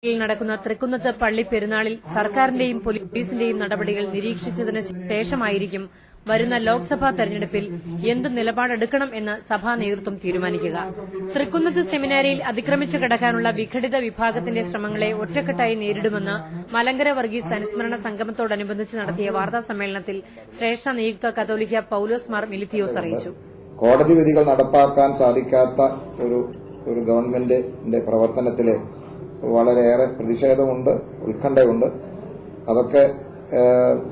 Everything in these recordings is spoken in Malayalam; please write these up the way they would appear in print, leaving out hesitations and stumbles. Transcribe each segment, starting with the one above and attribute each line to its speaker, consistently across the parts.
Speaker 1: ിൽ നടക്കുന്ന തൃക്കുന്നത്ത് പള്ളി പെരുന്നാളിൽ സർക്കാരിന്റെയും പോലീസിന്റെയും നടപടികൾ നിരീക്ഷിച്ചതിന് ശേഷമായിരിക്കും വരുന്ന ലോക്സഭാ തെരഞ്ഞെടുപ്പിൽ എന്ത് നിലപാടെടുക്കണം എന്ന് സഭാ നേതൃത്വം തീരുമാനിക്കുക. തൃക്കുന്നത്ത് സെമിനാരിയിൽ അതിക്രമിച്ചു കടക്കാനുള്ള വിഘടിത വിഭാഗത്തിന്റെ ശ്രമങ്ങളെ ഒറ്റക്കെട്ടായി നേരിടുമെന്ന് മലങ്കര വർഗീസ് അനുസ്മരണ സംഗമത്തോടനുബന്ധിച്ച് നടത്തിയ വാർത്താസമ്മേളനത്തിൽ ശ്രേഷ്ഠ നിയുക്ത കത്തോലിക്ക പൌലോസ് മാർ മിലിത്തിയോസ് അറിയിച്ചു.
Speaker 2: കോടതി വിധികൾ നടപ്പാക്കാൻ സാധിക്കാത്ത ഒരു ഗവൺമെന്റിന്റെ പ്രവർത്തനത്തില് വളരെയേറെ പ്രതിഷേധമുണ്ട്, ഉത്കണ്ഠയുണ്ട്. അതൊക്കെ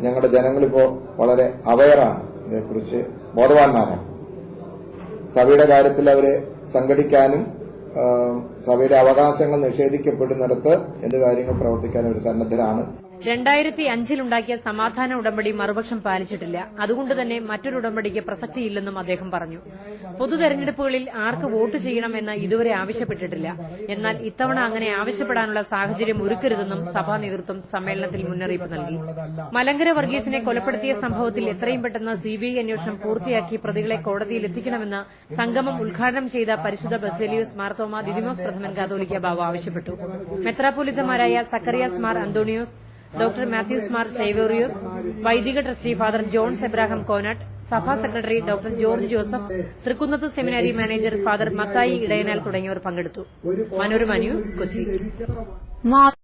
Speaker 2: ഞങ്ങളുടെ ജനങ്ങളിപ്പോ വളരെ അവെയറാണ്, ഇതേക്കുറിച്ച് ബോധവാന്മാരാണ്. സഭയുടെ കാര്യത്തിൽ അവര് സംഘടിക്കാനും സഭയുടെ അവകാശങ്ങൾ നിഷേധിക്കപ്പെടുന്നിടത്ത് എന്ത് കാര്യങ്ങൾ പ്രവർത്തിക്കാനും ഒരു സന്നദ്ധരാണ്.
Speaker 1: 2005-ലുണ്ടാക്കിയ സമാധാന ഉടമ്പടി മറുപക്ഷം പാലിച്ചിട്ടില്ല. അതുകൊണ്ടുതന്നെ മറ്റൊരു ഉടമ്പടിക്ക് പ്രസക്തിയില്ലെന്നും അദ്ദേഹം പറഞ്ഞു. പൊതുതെരഞ്ഞെടുപ്പുകളിൽ ആർക്ക് വോട്ട് ചെയ്യണമെന്ന് ഇതുവരെ ആവശ്യപ്പെട്ടിട്ടില്ല. എന്നാൽ ഇത്തവണ അങ്ങനെ ആവശ്യപ്പെടാനുള്ള സാഹചര്യം ഒരുക്കരുതെന്നും സഭാ നേതൃത്വം സമ്മേളനത്തിൽ മുന്നറിയിപ്പ് നൽകി. മലങ്കര വർഗീസിനെ കൊലപ്പെടുത്തിയ സംഭവത്തിൽ എത്രയും പെട്ടെന്ന് സിബിഐ അന്വേഷണം പൂർത്തിയാക്കി പ്രതികളെ കോടതിയിലെത്തിക്കണമെന്ന് സംഗമം ഉദ്ഘാടനം ചെയ്ത പരിശുദ്ധ ബസേലിയോസ് മാർത്തോമ ദിദിമോസ് പ്രഥമൻ കാതോലിക്ക ബാവ ആവശ്യപ്പെട്ടു. മെത്രാപ്പൊലീത്തമാരായ സക്കറിയാസ് മാർ അന്തോണിയോസ്, ഡോക്ടർ മാത്യൂസ് മാർ സേവേറിയോസ്, വൈദിക ട്രസ്റ്റി ഫാദർ ജോൺസ് എബ്രാഹാം കോനാട്ട്, സഭാ secretary doctor George Joseph, Thrikkunnath seminary manager father Mathai Edayanal തുടങ്ങിയവർ പങ്കെടുത്തു. മനോരമ ന്യൂസ്, കൊച്ചി.